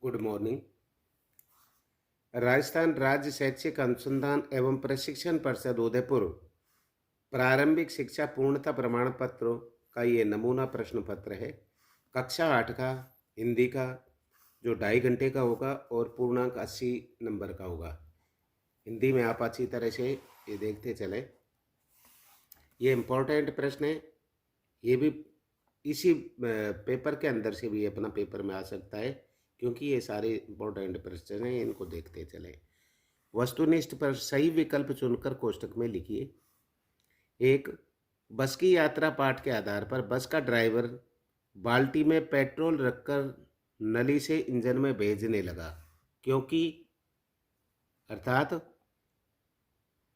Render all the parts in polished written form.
Good morning. Rajasthan राज्य शैक्षिक अनुसंधान एवं प्रशिक्षण परिषद उदयपुर प्रारंभिक शिक्षा पूर्णता प्रमाण पत्रों का ये नमूना प्रश्न पत्र है। कक्षा 8 का हिंदी का जो 2.5 घंटे का होगा और पूर्णांक 80 नंबर का होगा। हिंदी में आप अच्छी तरह से ये देखते चले। ये इम्पोर्टेंट प्रश्न है। ये भी इसी पेपर के अंदर से भी अपना पेपर में आ सकता है, क्योंकि ये सारे इम्पोर्टेंट प्रश्न हैं, इनको देखते चले। वस्तुनिष्ठ पर सही विकल्प चुनकर कोष्टक में लिखिए। एक, बस की यात्रा पाठ के आधार पर बस का ड्राइवर बाल्टी में पेट्रोल रखकर नली से इंजन में भेजने लगा, क्योंकि अर्थात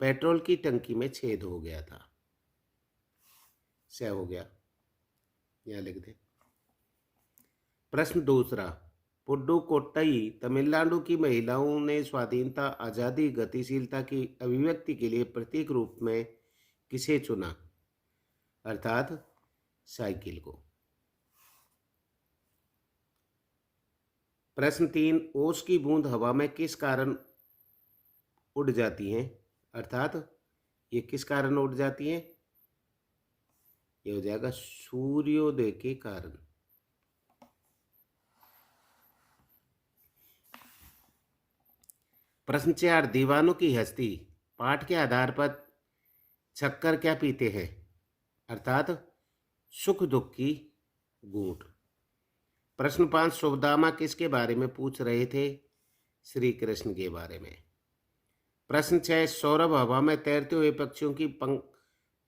पेट्रोल की टंकी में छेद हो गया था। से हो गया, यहाँ लिख दे। प्रश्न दूसरा, पुडुकोट्टई तमिलनाडु की महिलाओं ने स्वाधीनता, आज़ादी, गतिशीलता की अभिव्यक्ति के लिए प्रतीक रूप में किसे चुना? अर्थात साइकिल को। प्रश्न 3, ओस की बूंद हवा में किस कारण उड़ जाती हैं? अर्थात ये किस कारण उड़ जाती हैं? ये हो जाएगा सूर्योदय के कारण। प्रश्न 4, दीवानों की हस्ती पाठ के आधार पर छक्कर क्या पीते हैं? अर्थात सुख दुख की गूंठ। प्रश्न 5, सुदामा किसके बारे में पूछ रहे थे? श्री कृष्ण के बारे में। प्रश्न 6, सौरभ हवा में तैरते हुए पक्षियों की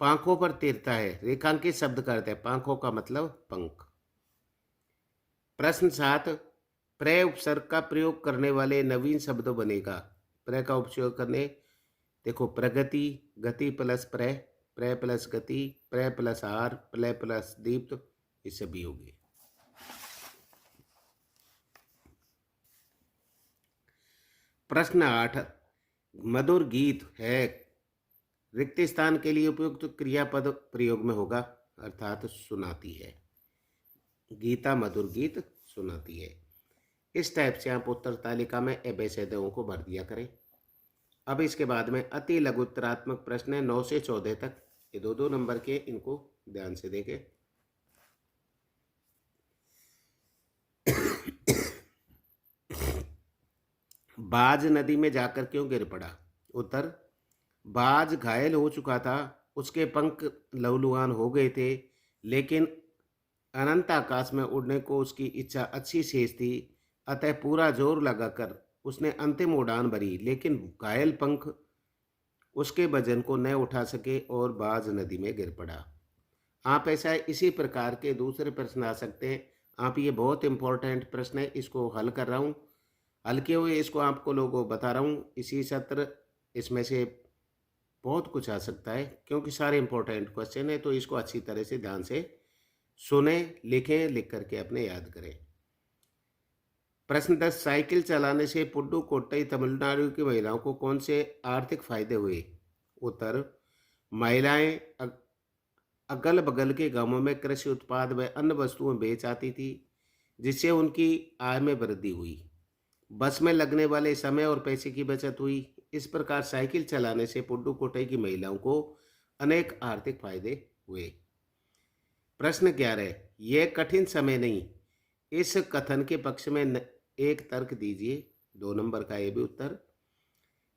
पांखों पर तैरता है। रेखांकित शब्द करते हैं, पांखों का मतलब पंख। प्रश्न 7, प्र उपसर्ग का प्रयोग करने वाले नवीन शब्द बनेगा। प्र का उपयोग करने, देखो, प्रगति, गति प्लस प्र, प्र प्लस गति, प्र प्लस आर, प्र प्लस दीप्त, ये सभी होगी। प्रश्न 8, मधुर गीत है रिक्त स्थान के लिए उपयुक्त क्रियापद प्रयोग में होगा। अर्थात सुनाती है। गीता मधुर गीत सुनाती है। इस टाइप से आप उत्तर तालिका में एबेसेदों को भर दिया करें। अब इसके बाद में अति लघुत्तरात्मक प्रश्न है 9 से 14 तक। ये 2-2 नंबर के, इनको ध्यान से देखें। बाज नदी में जाकर क्यों गिर पड़ा? उत्तर, बाज घायल हो चुका था, उसके पंख लहूलुहान हो गए थे, लेकिन अनंत आकाश में उड़ने को उसकी इच्छा अच्छी शेष थी, अतः पूरा जोर लगाकर उसने अंतिम उड़ान भरी, लेकिन घायल पंख उसके वजन को न उठा सके और बाज नदी में गिर पड़ा। आप ऐसा इसी प्रकार के दूसरे प्रश्न आ सकते हैं। आप ये बहुत इंपॉर्टेंट प्रश्न है, इसको हल कर रहा हूँ, हल किए हुए इसको आपको लोगों बता रहा हूँ। इसी सत्र इसमें से बहुत कुछ आ सकता है, क्योंकि सारे इंपॉर्टेंट क्वेश्चन है, तो इसको अच्छी तरह से ध्यान से सुने, लिखें, लिख करके अपने याद करें। प्रश्न 10, साइकिल चलाने से पुडुकोट्टई तमिलनाडु की महिलाओं को कौन से आर्थिक फायदे हुए? उत्तर, महिलाएं अगल बगल के गांवों में कृषि उत्पाद व अन्य वस्तुएं बेच आती थी, जिससे उनकी आय में वृद्धि हुई। बस में लगने वाले समय और पैसे की बचत हुई। इस प्रकार साइकिल चलाने से पुडुकोट्टई की महिलाओं को अनेक आर्थिक फायदे हुए। प्रश्न 11, यह कठिन समय नहीं, इस कथन के पक्ष में एक तर्क दीजिए। 2 नंबर का ये भी उत्तर।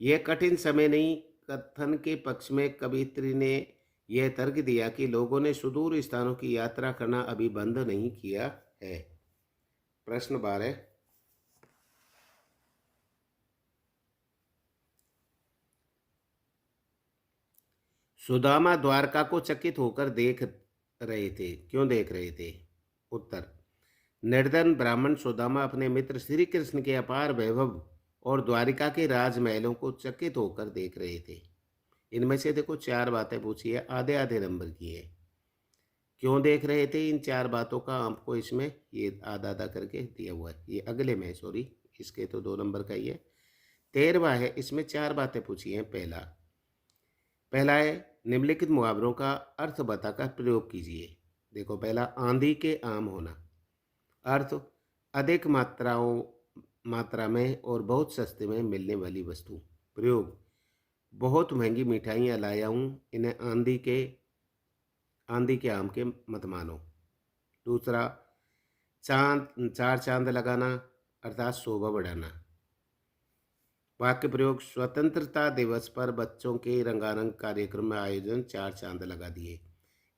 यह कठिन समय नहीं कथन के पक्ष में कवियत्री ने यह तर्क दिया कि लोगों ने सुदूर स्थानों की यात्रा करना अभी बंद नहीं किया है। प्रश्न 12, सुदामा द्वारका को चकित होकर देख रहे थे, क्यों देख रहे थे? उत्तर, निर्धन ब्राह्मण सुदामा अपने मित्र श्री कृष्ण के अपार वैभव और द्वारिका के राजमहलों को चकित होकर देख रहे थे। इनमें से देखो 4 बातें पूछी है, आधे आधे नंबर की है। क्यों देख रहे थे, इन 4 बातों का आपको इसमें ये आधा आधा करके दिया हुआ है। ये अगले में, सॉरी, इसके तो 2 नंबर का ही है। 13वां है, इसमें 4 बातें पूछी हैं। पहला है, निम्नलिखित मुहावरों का अर्थ बताकर प्रयोग कीजिए। देखो, पहला, आंधी के आम होना। अर्थ, अधिक मात्राओं मात्रा में और बहुत सस्ते में मिलने वाली वस्तु। प्रयोग, बहुत महंगी मिठाइयाँ लाया हूँ, इन्हें आंधी के आम के मत मानो। दूसरा, चार चांद लगाना अर्थात शोभा बढ़ाना। वाक्य प्रयोग, स्वतंत्रता दिवस पर बच्चों के रंगारंग कार्यक्रम में आयोजन 4 चांद लगा दिए।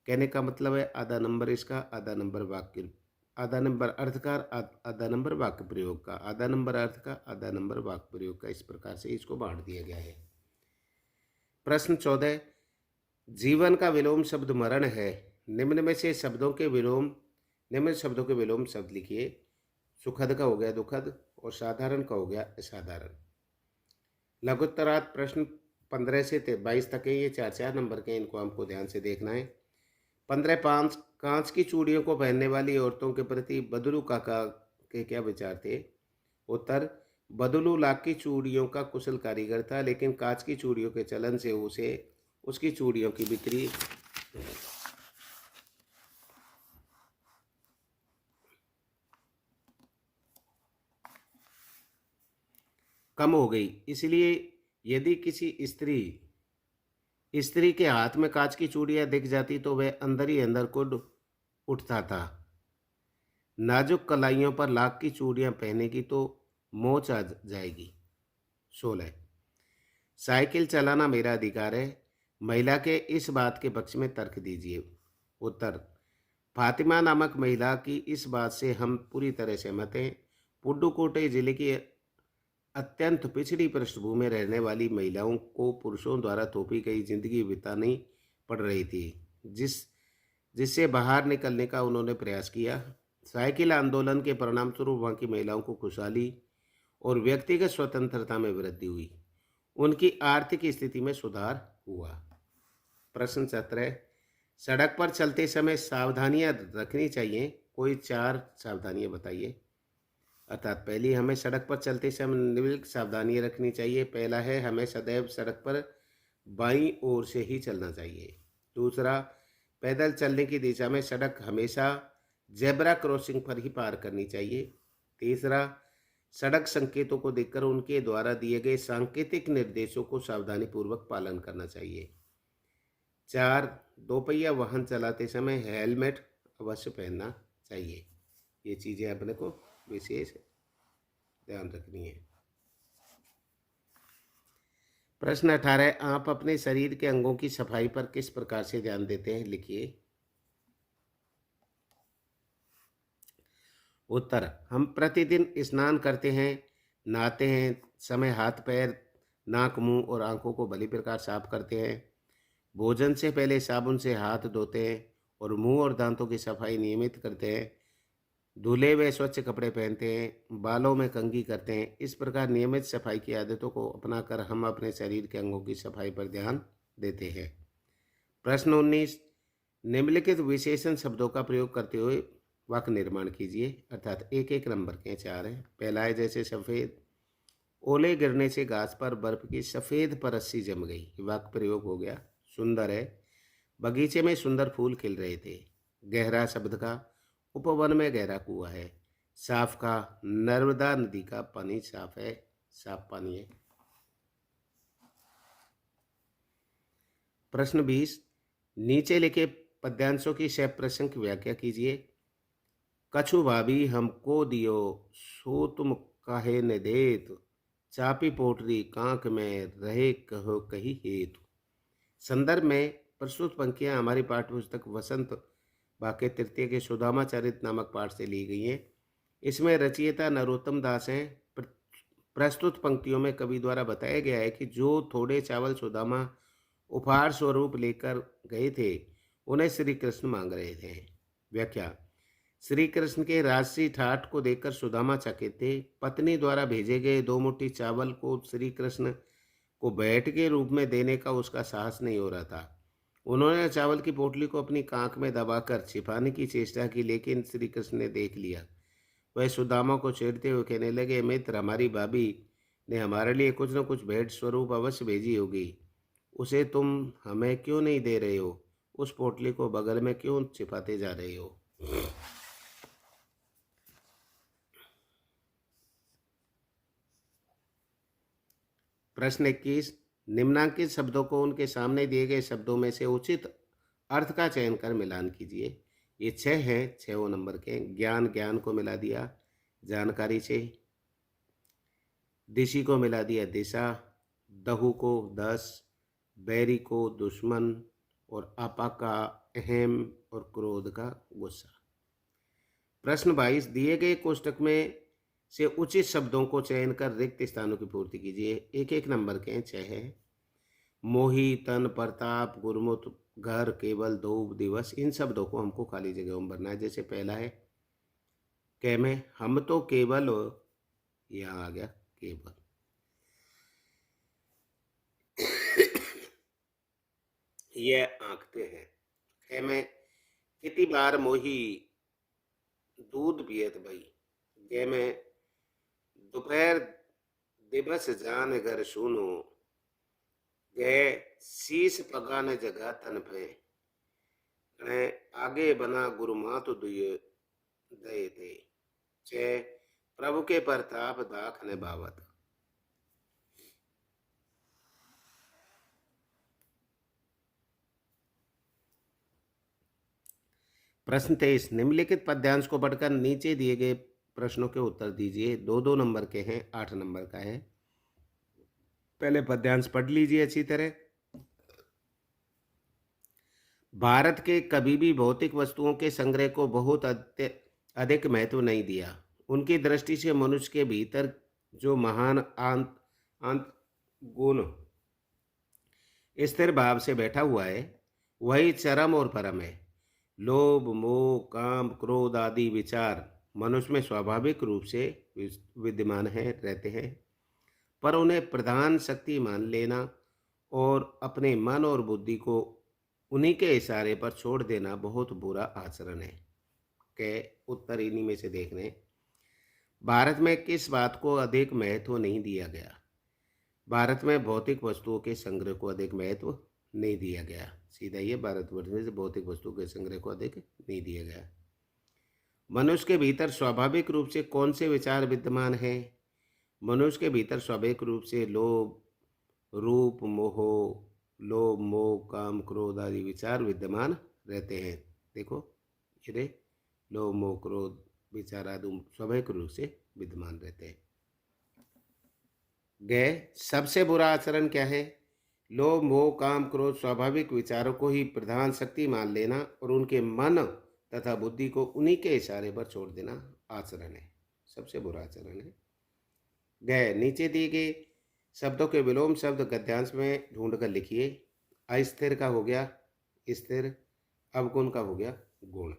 कहने का मतलब है आधा नंबर इसका, आधा नंबर वाक्य, आधा नंबर अर्थ का, आधा नंबर वाक्य प्रयोग का, आधा नंबर अर्थ का, आधा नंबर वाक्य प्रयोग का। इस प्रकार से इसको बांट दिया गया है। प्रश्न 14, जीवन का विलोम शब्द मरण है। निम्न शब्दों के विलोम शब्द लिखिए। सुखद का हो गया दुखद और साधारण का हो गया असाधारण। लघुत्तरार्थ प्रश्न 15 से 22 तक है, ये 4 नंबर के, इनको हमको ध्यान से देखना है। 15.5, कांच की चूड़ियों को पहनने वाली औरतों के प्रति बदलू काका के क्या विचार थे। उत्तर, बदलू लाख की चूड़ियों का कुशल कारीगर था, लेकिन कांच की चूड़ियों के चलन से उसकी चूड़ियों की बिक्री कम हो गई। इसलिए यदि किसी स्त्री के हाथ में कांच की चूड़ियां दिख जाती तो वह अंदर ही अंदर कुढ़ उठता था। नाजुक कलाइयों पर लाख की चूड़ियां पहनेगी तो मोच आ जाएगी। 16, साइकिल चलाना मेरा अधिकार है। महिला के इस बात के पक्ष में तर्क दीजिए। उत्तर, फातिमा नामक महिला की इस बात से हम पूरी तरह सहमत हैं। पुडुकोट्टई जिले की अत्यंत पिछड़ी पृष्ठभूमि में रहने वाली महिलाओं को पुरुषों द्वारा थोपी गई जिंदगी बितानी पड़ रही थी, जिससे बाहर निकलने का उन्होंने प्रयास किया। साइकिल आंदोलन के परिणामस्वरूप वहाँ की महिलाओं को खुशहाली और व्यक्तिगत स्वतंत्रता में वृद्धि हुई। उनकी आर्थिक स्थिति में सुधार हुआ। प्रश्न 17, सड़क पर चलते समय सावधानियां रखनी चाहिए। कोई 4 सावधानियां बताइए। अर्थात पहली, हमें सड़क पर चलते समय निम्नलिखित सावधानियां रखनी चाहिए। पहला है, हमें सदैव सड़क पर बाईं ओर से ही चलना चाहिए। दूसरा, पैदल चलने की दिशा में सड़क हमेशा जेब्रा क्रॉसिंग पर ही पार करनी चाहिए। तीसरा, सड़क संकेतों को देखकर उनके द्वारा दिए गए सांकेतिक निर्देशों को सावधानीपूर्वक पालन करना चाहिए। 4, दोपहिया वाहन चलाते समय हेलमेट अवश्य पहनना चाहिए। ये चीज़ें अपने को विशेष ध्यान रखनी है। प्रश्न 18, आप अपने शरीर के अंगों की सफाई पर किस प्रकार से ध्यान देते हैं, लिखिए। उत्तर, हम प्रतिदिन स्नान करते हैं, नहाते हैं, समय हाथ पैर नाक मुंह और आंखों को भली प्रकार साफ करते हैं, भोजन से पहले साबुन से हाथ धोते हैं और मुंह और दांतों की सफाई नियमित करते हैं, धुले व स्वच्छ कपड़े पहनते हैं, बालों में कंघी करते हैं। इस प्रकार नियमित सफाई की आदतों को अपनाकर हम अपने शरीर के अंगों की सफाई पर ध्यान देते हैं। प्रश्न 19, निम्नलिखित विशेषण शब्दों का प्रयोग करते हुए वाक्य निर्माण कीजिए। अर्थात एक एक नंबर के 4 हैं। पहला है, जैसे सफ़ेद, ओले गिरने से घास पर बर्फ की सफ़ेद परत सी जम गई। वाक्य प्रयोग हो गया। सुंदर है, बगीचे में सुंदर फूल खिल रहे थे। गहरा शब्द का, उपवन में गहरा कुआं है। साफ का, नर्मदा नदी का पानी साफ है, साफ पानी है। प्रश्न 20, नीचे लिखे पद्यांशों की सह प्रश्न की व्याख्या कीजिए। कछु भाभी हमको दियो, सो तुम काहे न देत, चापी पोटरी कांक में रहे कहो कही हेतु। संदर्भ में प्रस्तुत पंक्तियां हमारी पाठ्यपुस्तक वसंत बाके तृतीय के सुदामा चरित नामक पाठ से ली गई हैं। इसमें रचयिता नरोत्तम दास हैं। प्रस्तुत पंक्तियों में कवि द्वारा बताया गया है कि जो थोड़े चावल सुदामा उपहार स्वरूप लेकर गए थे, उन्हें श्री कृष्ण मांग रहे थे। व्याख्या, श्री कृष्ण के राजसी ठाठ को देखकर सुदामा चकित थे। पत्नी द्वारा भेजे गए 2 मुट्ठी चावल को श्री कृष्ण को भेंट के रूप में देने का उसका साहस नहीं हो रहा था। उन्होंने चावल की पोटली को अपनी कांख में दबाकर छिपाने की चेष्टा की, लेकिन श्री कृष्ण ने देख लिया। वह सुदामा को छेड़ते हुए कहने लगे, मित्र, हमारी भाभी ने हमारे लिए कुछ न कुछ भेंट स्वरूप अवश्य भेजी होगी, उसे तुम हमें क्यों नहीं दे रहे हो? उस पोटली को बगल में क्यों छिपाते जा रहे हो? प्रश्न 21, निम्नांकित शब्दों को उनके सामने दिए गए शब्दों में से उचित अर्थ का चयन कर मिलान कीजिए। ये 6 हैं, 6 नंबर के। ज्ञान, ज्ञान को मिला दिया जानकारी से। दिशि को मिला दिया दिशा, दहु को 10, बैरी को दुश्मन, और आपा का अहम, और क्रोध का गुस्सा। प्रश्न 22, दिए गए कोष्टक में से उचित शब्दों को चयन कर रिक्त स्थानों की पूर्ति कीजिए। एक एक नंबर के 6 है। मोही, तन, प्रताप, गुरमुत, घर, केवल, दो, दिवस, इन शब्दों को हमको खाली जगहों में भरना है। जैसे पहला है कै में, हम तो केवल, यहाँ आ गया केवल। ये आंकते हैं। कै में, कितनी बार मोही दूध पियत भई। गे में, दोपहर दिवस जान घर सुनो। गे, शीश पगाने जगह तन पे। आगे बना गुरुमात दुए दये थे। छे, प्रभु के प्रताप दाख ने बावत। प्रश्न 23, निम्नलिखित पद्यांश को पढ़कर नीचे दिए गए प्रश्नों के उत्तर दीजिए। 2-2 नंबर के हैं, 8 नंबर का है। पहले पद्यांश पढ़ लीजिए अच्छी तरह। भारत के कभी भी भौतिक वस्तुओं के संग्रह को बहुत अधिक महत्व नहीं दिया। उनकी दृष्टि से मनुष्य के भीतर जो महान आंत गुण स्थिर भाव से बैठा हुआ है, वही चरम और परम है। लोभ, मोह, काम, क्रोध आदि विचार मनुष्य में स्वाभाविक रूप से विद्यमान है, रहते हैं, पर उन्हें प्रधान शक्ति मान लेना और अपने मन और बुद्धि को उन्हीं के इशारे पर छोड़ देना बहुत बुरा आचरण है। के उत्तर इन्हीं में से देखने। भारत में किस बात को अधिक महत्व नहीं दिया गया? भारत में भौतिक वस्तुओं के संग्रह को अधिक महत्व नहीं दिया गया। सीधा ये, भारतवर्ष में से भौतिक वस्तुओं के संग्रह को अधिक नहीं दिया गया। मनुष्य के भीतर स्वाभाविक रूप से कौन से विचार विद्यमान हैं? मनुष्य के भीतर स्वाभाविक रूप से लोभ, रूप, मोह, काम, क्रोध आदि विचार विद्यमान रहते हैं। देखो ये लोभ, मोह, क्रोध विचार आदि स्वाभाविक रूप से विद्यमान रहते हैं। गए, सबसे बुरा आचरण क्या है? लोभ, मोह, काम, क्रोध स्वाभाविक विचारों को ही प्रधान शक्ति मान लेना और उनके मन तथा बुद्धि को उन्हीं के इशारे पर छोड़ देना आचरण है, सबसे बुरा आचरण है। गए, नीचे दिए गए शब्दों के विलोम शब्द गद्यांश में ढूंढ कर लिखिए। अस्थिर का हो गया स्थिर, अवगुण का हो गया गुण।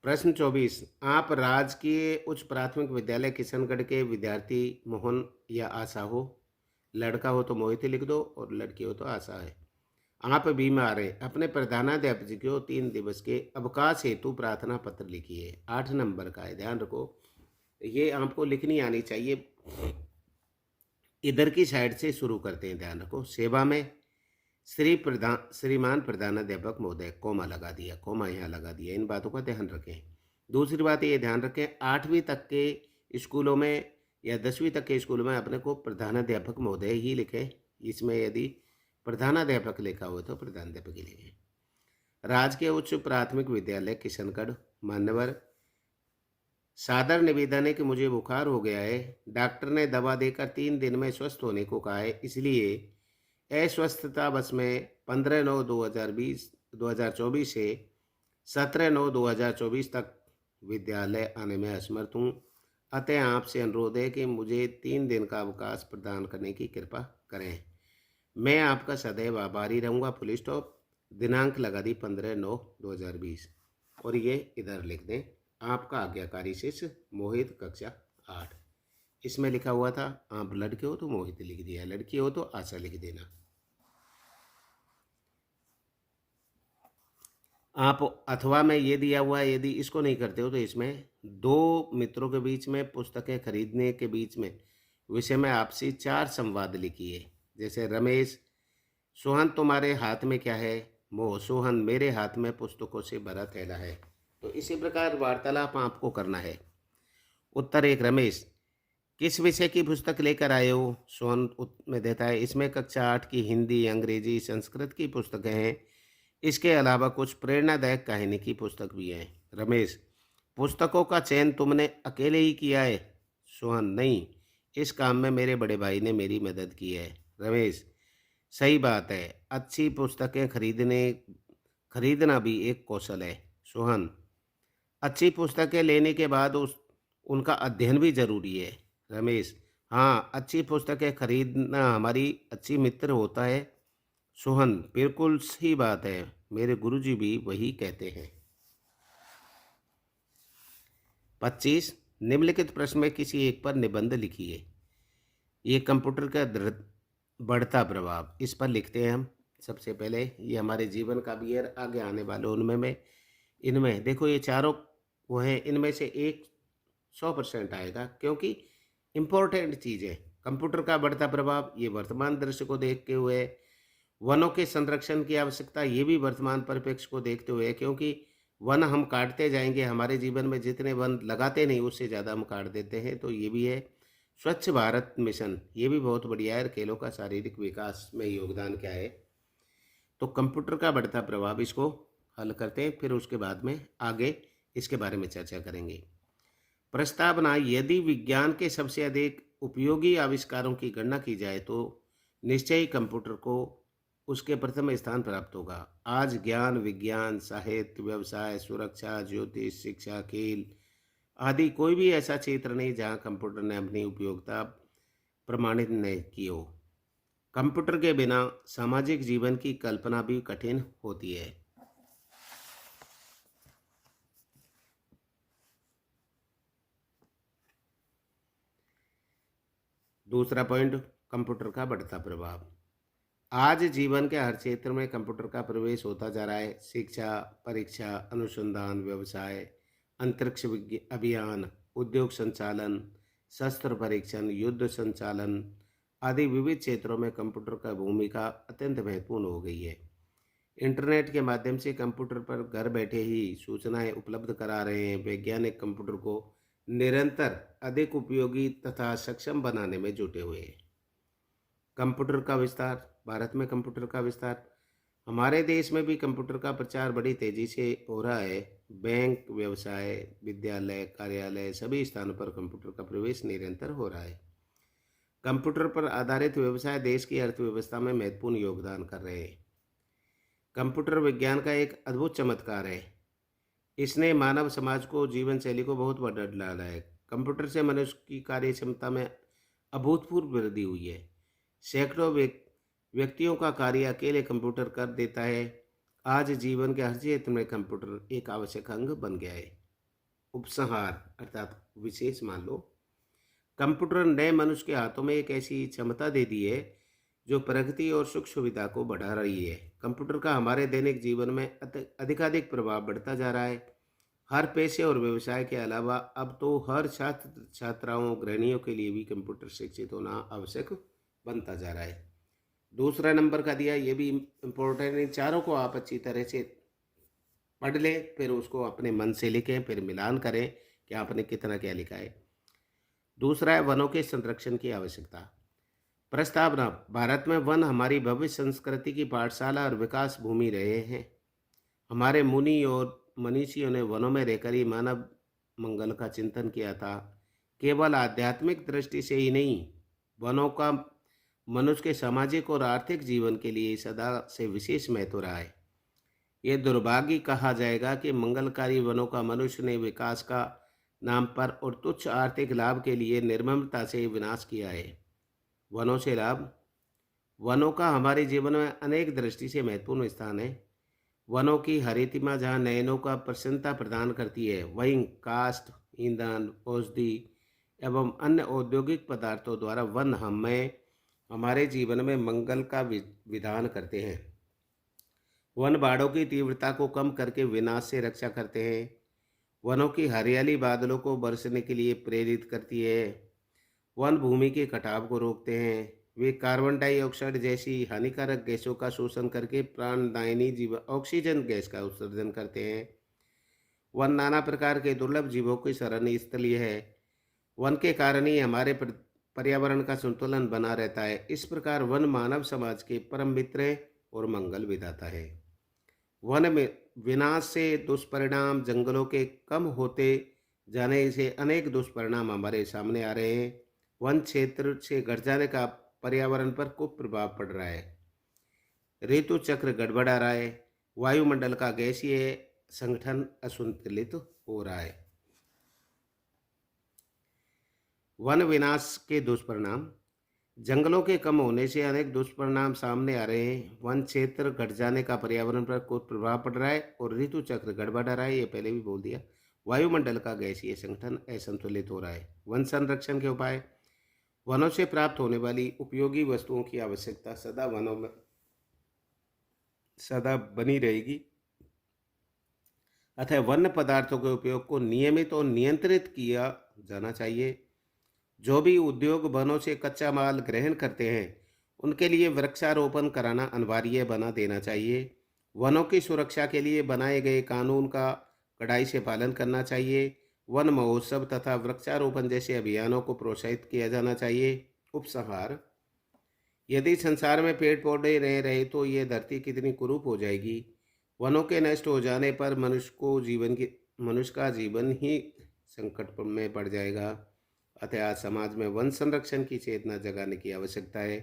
प्रश्न 24, आप राजकीय उच्च प्राथमिक विद्यालय किशनगढ़ के विद्यार्थी मोहन या आशा हो। लड़का हो तो मोहित लिख दो और लड़की हो तो आशा है। आप बीमार हैं, अपने प्रधानाध्यापक को 3 दिवस के अवकाश हेतु प्रार्थना पत्र लिखिए। 8 नंबर का है, ध्यान रखो, ये आपको लिखनी आनी चाहिए। इधर की साइड से शुरू करते हैं, ध्यान रखो। सेवा में श्रीमान प्रधानाध्यापक महोदय, कोमा लगा दिया, कोमा यहाँ लगा दिया। इन बातों का ध्यान रखें। दूसरी बात ये ध्यान रखें, 8वीं तक के स्कूलों में या 10वीं तक के स्कूलों में अपने को प्रधानाध्यापक महोदय ही लिखे। इसमें यदि प्रधानाध्यापक लिखा हो तो प्रधानाध्यापक ही लिखे। राजकीय उच्च प्राथमिक विद्यालय किशनगढ़, मान्यवर, सादर निवेदन है कि मुझे बुखार हो गया है। डॉक्टर ने दवा देकर 3 दिन में स्वस्थ होने को कहा है, इसलिए अस्वस्थता बस में 15/9/2024 से 17/9/2024 तक विद्यालय आने में असमर्थ हूँ। अतः आपसे अनुरोध है कि मुझे 3 दिन का अवकाश प्रदान करने की कृपा करें। मैं आपका सदैव आभारी रहूँगा। Police stop. दिनांक लगा दी 15/9/2020 और ये इधर लिख दें, आपका आज्ञाकारी शिष्य मोहित, कक्षा 8। इसमें लिखा हुआ था, आप लड़के हो तो मोहित लिख दिया, लड़की हो तो आशा लिख देना। आप अथवा में ये दिया हुआ है, यदि इसको नहीं करते हो तो इसमें 2 मित्रों के बीच में पुस्तकें खरीदने के बीच में विषय में आपसी 4 संवाद लिखिए। जैसे रमेश, सोहन तुम्हारे हाथ में क्या है? मोह। सोहन, मेरे हाथ में पुस्तकों से भरा थैला है। तो इसी प्रकार वार्तालाप आपको करना है। उत्तर एक, रमेश, किस विषय की पुस्तक लेकर आए हो? सोहन में देता है, इसमें कक्षा 8 की हिंदी, अंग्रेजी, संस्कृत की पुस्तकें हैं। इसके अलावा कुछ प्रेरणादायक कहानी की पुस्तक भी है। रमेश, पुस्तकों का चयन तुमने अकेले ही किया है? सोहन, नहीं, इस काम में मेरे बड़े भाई ने मेरी मदद की है। रमेश, सही बात है, अच्छी पुस्तकें खरीदना भी एक कौशल है। सोहन, अच्छी पुस्तकें लेने के बाद उस उनका अध्ययन भी जरूरी है। रमेश, हाँ, अच्छी पुस्तकें खरीदना हमारी अच्छी मित्र होता है। सोहन, बिल्कुल सही बात है, मेरे गुरुजी भी वही कहते हैं। 25, निम्नलिखित प्रश्न में किसी एक पर निबंध लिखिए। ये कंप्यूटर का बढ़ता प्रभाव, इस पर लिखते हैं हम। सबसे पहले ये हमारे जीवन का भी है, आगे आने वाले उनमें में इनमें देखो ये चारों वो हैं, इनमें से एक 100% आएगा क्योंकि इम्पोर्टेंट चीज़ है। कंप्यूटर का बढ़ता प्रभाव, ये वर्तमान दृश्य को देखते हुए। वनों के संरक्षण की आवश्यकता, ये भी वर्तमान परिप्रेक्ष्य को देखते हुए, क्योंकि वन हम काटते जाएंगे, हमारे जीवन में जितने वन लगाते नहीं उससे ज़्यादा हम काट देते हैं, तो ये भी है। स्वच्छ भारत मिशन, ये भी बहुत बढ़िया है, खेलों का शारीरिक विकास में योगदान क्या है। तो कंप्यूटर का बढ़ता प्रभाव, इसको हल करते हैं, फिर उसके बाद में आगे इसके बारे में चर्चा करेंगे। प्रस्तावना, यदि विज्ञान के सबसे अधिक उपयोगी आविष्कारों की गणना की जाए तो निश्चय ही कंप्यूटर को उसके प्रथम स्थान प्राप्त होगा। आज ज्ञान, विज्ञान, साहित्य, व्यवसाय, सुरक्षा, ज्योतिष, शिक्षा, खेल आदि कोई भी ऐसा क्षेत्र नहीं जहां कंप्यूटर ने अपनी उपयोगिता प्रमाणित नहीं की हो। कंप्यूटर के बिना सामाजिक जीवन की कल्पना भी कठिन होती है। दूसरा पॉइंट, कंप्यूटर का बढ़ता प्रभाव। आज जीवन के हर क्षेत्र में कंप्यूटर का प्रवेश होता जा रहा है। शिक्षा, परीक्षा, अनुसंधान, व्यवसाय, अंतरिक्ष अभियान, उद्योग संचालन, शस्त्र परीक्षण, युद्ध संचालन आदि विविध क्षेत्रों में कंप्यूटर का भूमिका अत्यंत महत्वपूर्ण हो गई है। इंटरनेट के माध्यम से कंप्यूटर पर घर बैठे ही सूचनाएं उपलब्ध करा रहे हैं। वैज्ञानिक कंप्यूटर को निरंतर अधिक उपयोगी तथा सक्षम बनाने में जुटे हुए हैं। कंप्यूटर का विस्तार, भारत में कंप्यूटर का विस्तार, हमारे देश में भी कंप्यूटर का प्रचार बड़ी तेजी से हो रहा है। बैंक, व्यवसाय, विद्यालय, कार्यालय सभी स्थानों पर कंप्यूटर का प्रवेश निरंतर हो रहा है। कंप्यूटर पर आधारित व्यवसाय देश की अर्थव्यवस्था में महत्वपूर्ण योगदान कर रहे हैं। कंप्यूटर विज्ञान का एक अद्भुत चमत्कार है। इसने मानव समाज को, जीवन शैली को बहुत बदल डाला है। कंप्यूटर से मनुष्य की कार्य क्षमता में अभूतपूर्व वृद्धि हुई है। सैकड़ों व्यक्तियों का कार्य अकेले कंप्यूटर कर देता है। आज जीवन के हर क्षेत्र में कंप्यूटर एक आवश्यक अंग बन गया है। उपसंहार अर्थात विशेष मान लो, कंप्यूटर ने मनुष्य के हाथों में एक ऐसी क्षमता दे दी है जो प्रगति और सुख सुविधा को बढ़ा रही है। कंप्यूटर का हमारे दैनिक जीवन में अधिकाधिक प्रभाव बढ़ता जा रहा है। हर पेशे और व्यवसाय के अलावा अब तो हर छात्र छात्राओं, गृहिणियों के लिए भी कंप्यूटर शिक्षित होना आवश्यक बनता जा रहा है। दूसरा नंबर का दिया, ये भी इम्पोर्टेंट है, चारों को आप अच्छी तरह से पढ़ लें, फिर उसको अपने मन से लिखें, फिर मिलान करें कि आपने कितना क्या लिखा है। दूसरा है वनों के संरक्षण की आवश्यकता। प्रस्तावना, भारत में वन हमारी भव्य संस्कृति की पाठशाला और विकास भूमि रहे हैं। हमारे मुनि और मनीषियों ने वनों में रहकर ही मानव मंगल का चिंतन किया था। केवल आध्यात्मिक दृष्टि से ही नहीं, वनों का मनुष्य के सामाजिक और आर्थिक जीवन के लिए सदा से विशेष महत्व रहा है। ये दुर्भाग्य कहा जाएगा कि मंगलकारी वनों का मनुष्य ने विकास का नाम पर और तुच्छ आर्थिक लाभ के लिए निर्ममता से विनाश किया है। वनों से लाभ, वनों का हमारे जीवन में अनेक दृष्टि से महत्वपूर्ण स्थान है। वनों की हरितिमा जहाँ नयनों का प्रसन्नता प्रदान करती है, वहीं काष्ठ, ईंधन, औषधि एवं अन्य औद्योगिक पदार्थों द्वारा वन हमें हमारे जीवन में मंगल का विधान करते हैं। वन बाढ़ों की तीव्रता को कम करके विनाश से रक्षा करते हैं। वनों की हरियाली बादलों को बरसने के लिए प्रेरित करती है। वन भूमि के कटाव को रोकते हैं। वे कार्बन डाइऑक्साइड जैसी हानिकारक गैसों का शोषण करके प्राणदायिनी जीव ऑक्सीजन गैस का उत्सर्जन करते हैं। वन नाना प्रकार के दुर्लभ जीवों की शरण स्थली है। वन के कारण ही हमारे पर्यावरण का संतुलन बना रहता है। इस प्रकार वन मानव समाज के परम मित्र है और मंगल विधाता है। वन में विनाश से दुष्परिणाम जंगलों के कम होते जाने से अनेक दुष्परिणाम हमारे सामने आ रहे हैं। वन क्षेत्र से घट जाने का पर्यावरण पर कुप्रभाव पड़ रहा है। ऋतु चक्र गड़बड़ा रहा है। वायुमंडल का गैसीय संगठन असंतुलित हो रहा है। वन विनाश के दुष्परिणाम। जंगलों के कम होने से अनेक दुष्परिणाम सामने आ रहे हैं। वन क्षेत्र घट जाने का पर्यावरण पर कुछ प्रभाव पड़ रहा है और ऋतु चक्र गड़बड़ा रहा है, ये पहले भी बोल दिया। वायुमंडल का गैसीय संगठन असंतुलित हो रहा है। वन संरक्षण के उपाय। वनों से प्राप्त होने वाली उपयोगी वस्तुओं की आवश्यकता सदा वनों में सदा बनी रहेगी। अतः वन्य पदार्थों के उपयोग को नियमित और नियंत्रित किया जाना चाहिए। जो भी उद्योग वनों से कच्चा माल ग्रहण करते हैं उनके लिए वृक्षारोपण कराना अनिवार्य बना देना चाहिए। वनों की सुरक्षा के लिए बनाए गए कानून का कड़ाई से पालन करना चाहिए। वन महोत्सव तथा वृक्षारोपण जैसे अभियानों को प्रोत्साहित किया जाना चाहिए। उपसंहार। यदि संसार में पेड़ पौधे रह रहे तो ये धरती कितनी कुरूप हो जाएगी। वनों के नष्ट हो जाने पर मनुष्य का जीवन ही संकट में पड़ जाएगा। अतः आज समाज में वन संरक्षण की चेतना जगाने की आवश्यकता है।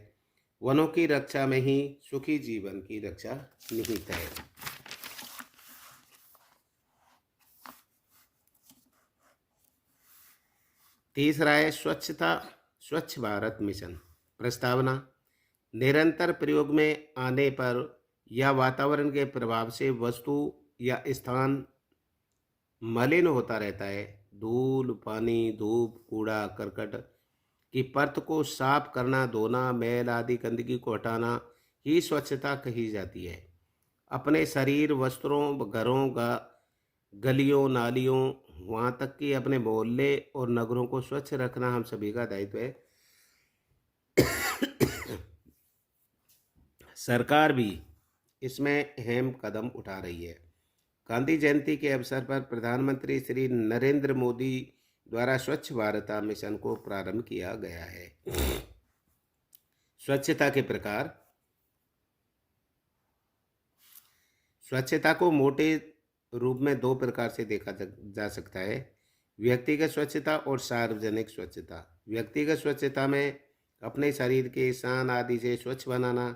वनों की रक्षा में ही सुखी जीवन की रक्षा निहित है। तीसरा है स्वच्छ भारत मिशन। प्रस्तावना। निरंतर प्रयोग में आने पर या वातावरण के प्रभाव से वस्तु या स्थान मलिन होता रहता है। धूल, पानी, धूप, कूड़ा करकट की परत को साफ करना, धोना, मैल आदि गंदगी को हटाना ही स्वच्छता कही जाती है। अपने शरीर, वस्त्रों, घरों, गलियों, नालियों, वहाँ तक कि अपने मोहल्ले और नगरों को स्वच्छ रखना हम सभी का दायित्व है। सरकार भी इसमें अहम कदम उठा रही है। गांधी जयंती के अवसर पर प्रधानमंत्री श्री नरेंद्र मोदी द्वारा स्वच्छ भारत मिशन को प्रारंभ किया गया है। स्वच्छता के प्रकार। स्वच्छता को मोटे रूप में दो प्रकार से देखा जा सकता है, व्यक्तिगत स्वच्छता और सार्वजनिक स्वच्छता। व्यक्तिगत स्वच्छता में अपने शरीर के स्थान आदि से स्वच्छ बनाना,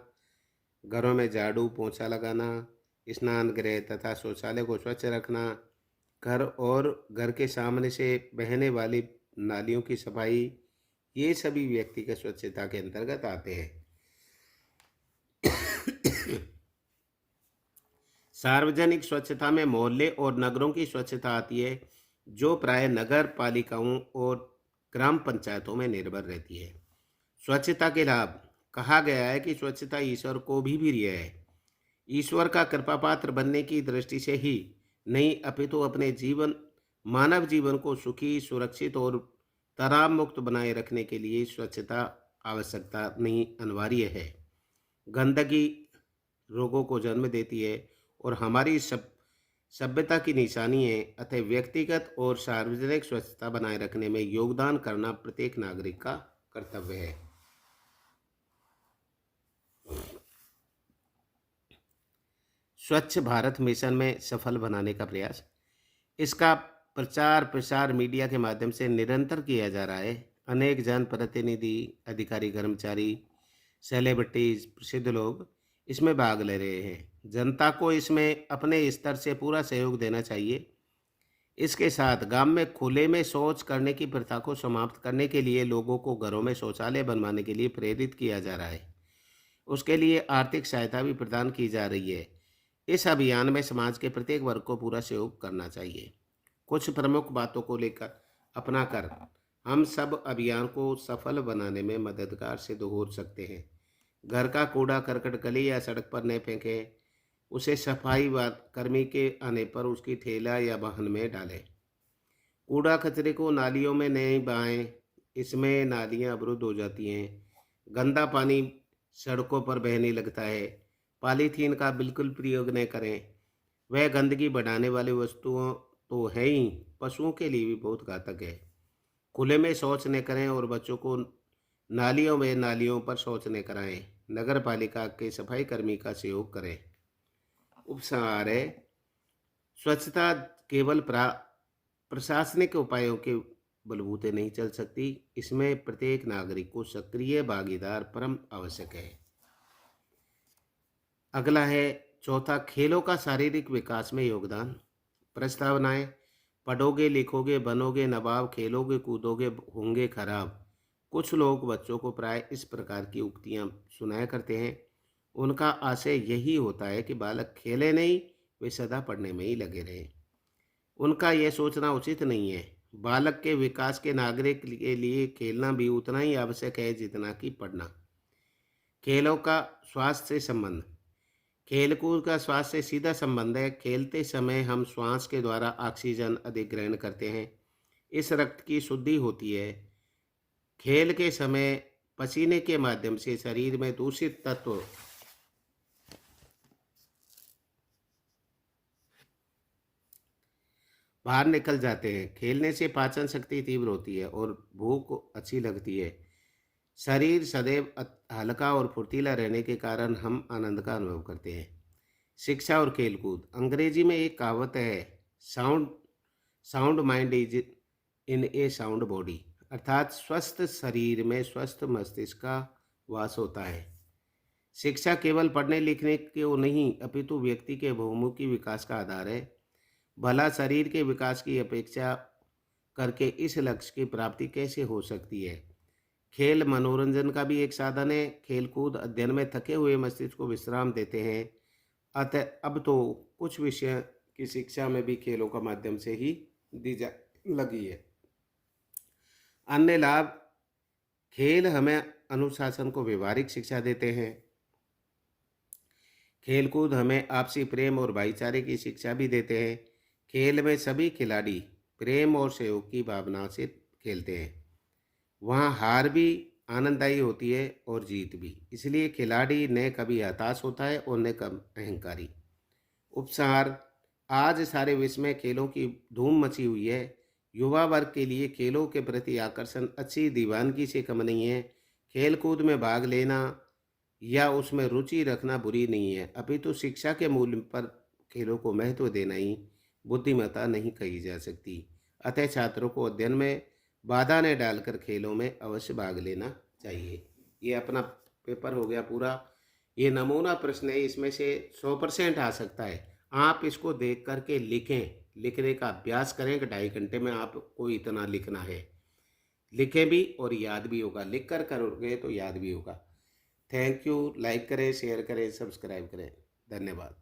घरों में झाड़ू पोंछा लगाना, स्नान गृह तथा शौचालय को स्वच्छ रखना, घर और घर के सामने से बहने वाली नालियों की सफाई, ये सभी व्यक्तिगत स्वच्छता के अंतर्गत आते हैं। सार्वजनिक स्वच्छता में मोहल्ले और नगरों की स्वच्छता आती है, जो प्राय नगर पालिकाओं और ग्राम पंचायतों में निर्भर रहती है। स्वच्छता के लाभ। कहा गया है कि स्वच्छता ईश्वर को भी प्रिय है। ईश्वर का कृपापात्र बनने की दृष्टि से ही नहीं, अपितु अपने मानव जीवन को सुखी, सुरक्षित और तनाव मुक्त बनाए रखने के लिए स्वच्छता आवश्यकता नहीं, अनिवार्य है। गंदगी रोगों को जन्म देती है और हमारी सभ्यता की निशानी है। अतः व्यक्तिगत और सार्वजनिक स्वच्छता बनाए रखने में योगदान करना प्रत्येक नागरिक का कर्तव्य है। स्वच्छ भारत मिशन में सफल बनाने का प्रयास। इसका प्रचार प्रसार मीडिया के माध्यम से निरंतर किया जा रहा है। अनेक जनप्रतिनिधि, अधिकारी, कर्मचारी, सेलिब्रिटीज, प्रसिद्ध लोग इसमें भाग ले रहे हैं। जनता को इसमें अपने स्तर से पूरा सहयोग देना चाहिए। इसके साथ गांव में खुले में शौच करने की प्रथा को समाप्त करने के लिए लोगों को घरों में शौचालय बनवाने के लिए प्रेरित किया जा रहा है। उसके लिए आर्थिक सहायता भी प्रदान की जा रही है। इस अभियान में समाज के प्रत्येक वर्ग को पूरा सहयोग करना चाहिए। कुछ प्रमुख बातों को लेकर अपनाकर हम सब अभियान को सफल बनाने में मददगार सिद्ध हो सकते हैं। घर का कूड़ा करकट गली या सड़क पर न फेंकें। उसे सफाई कर्मी के आने पर उसकी थैला या वाहन में डालें। कूड़ा कचरे को नालियों में नहीं बहाएं, इसमें नालियां अवरुद्ध हो जाती हैं। गंदा पानी सड़कों पर बहने लगता है। पॉलीथीन का बिल्कुल प्रयोग न करें। वह गंदगी बढ़ाने वाली वस्तुओं तो है ही, पशुओं के लिए भी बहुत घातक है। खुले में शौच न करें और बच्चों को नालियों पर शौच न कराएं। नगर पालिका के सफाई कर्मी का सहयोग करें। उपसंहार है, स्वच्छता केवल प्रशासनिक उपायों के बलबूते नहीं चल सकती। इसमें प्रत्येक नागरिक को सक्रिय भागीदार परम आवश्यक है। अगला है चौथा, खेलों का शारीरिक विकास में योगदान। प्रस्तावनाएं: पढ़ोगे लिखोगे बनोगे नवाब, खेलोगे कूदोगे होंगे खराब। कुछ लोग बच्चों को प्राय इस प्रकार की उक्तियां सुनाया करते हैं। उनका आशय यही होता है कि बालक खेले नहीं, वे सदा पढ़ने में ही लगे रहे। उनका यह सोचना उचित नहीं है। बालक के विकास के नागरिक के लिए खेलना भी उतना ही आवश्यक है जितना कि पढ़ना। खेलों का स्वास्थ्य से संबंध। खेलकूद का स्वास्थ्य से सीधा संबंध है। खेलते समय हम श्वास के द्वारा ऑक्सीजन अधिक ग्रहण करते हैं। इस रक्त की शुद्धि होती है। खेल के समय पसीने के माध्यम से शरीर में दूषित तत्व बाहर निकल जाते हैं। खेलने से पाचन शक्ति तीव्र होती है और भूख अच्छी लगती है। शरीर सदैव हल्का और फुर्तीला रहने के कारण हम आनंद का अनुभव करते हैं। शिक्षा और खेलकूद। अंग्रेजी में एक कहावत है, sound sound mind is in A sound body, अर्थात स्वस्थ शरीर में स्वस्थ मस्तिष्क का वास होता है। शिक्षा केवल पढ़ने लिखने को नहीं अपितु व्यक्ति के बहुमुखी विकास का आधार है। भला शरीर के विकास की अपेक्षा करके इस लक्ष्य की प्राप्ति कैसे हो सकती है। खेल मनोरंजन का भी एक साधन है। खेलकूद अध्ययन में थके हुए मस्तिष्क को विश्राम देते हैं। अतः अब तो कुछ विषय की शिक्षा में भी खेलों का माध्यम से ही दी जा लगी है। अन्य लाभ: खेल हमें अनुशासन को व्यवहारिक शिक्षा देते हैं। खेलकूद हमें आपसी प्रेम और भाईचारे की शिक्षा भी देते हैं। खेल में सभी खिलाड़ी प्रेम और सहयोग की भावना से खेलते हैं। वहाँ हार भी आनंददायी होती है और जीत भी। इसलिए खिलाड़ी न कभी हताश होता है और न कम अहंकारी। उपसार: आज सारे विश्व में खेलों की धूम मची हुई है। युवा वर्ग के लिए खेलों के प्रति आकर्षण अच्छी दीवानगी से कम नहीं है। खेलकूद में भाग लेना या उसमें रुचि रखना बुरी नहीं है, अपितु शिक्षा के मूल्य पर खेलों को महत्व देना ही बुद्धिमत्ता नहीं कही जा सकती। अतः छात्रों को अध्ययन में बाधा न डालकर खेलों में अवश्य भाग लेना चाहिए। ये अपना पेपर हो गया पूरा। ये नमूना प्रश्न है, इसमें से 100% आ सकता है। आप इसको देख करके लिखें, लिखने का अभ्यास करें कि 2.5 घंटे में आपको इतना लिखना है। लिखें भी और याद भी होगा। लिख कर करोगे तो याद भी होगा। Thank you. लाइक करें, शेयर करें, सब्सक्राइब करें। धन्यवाद।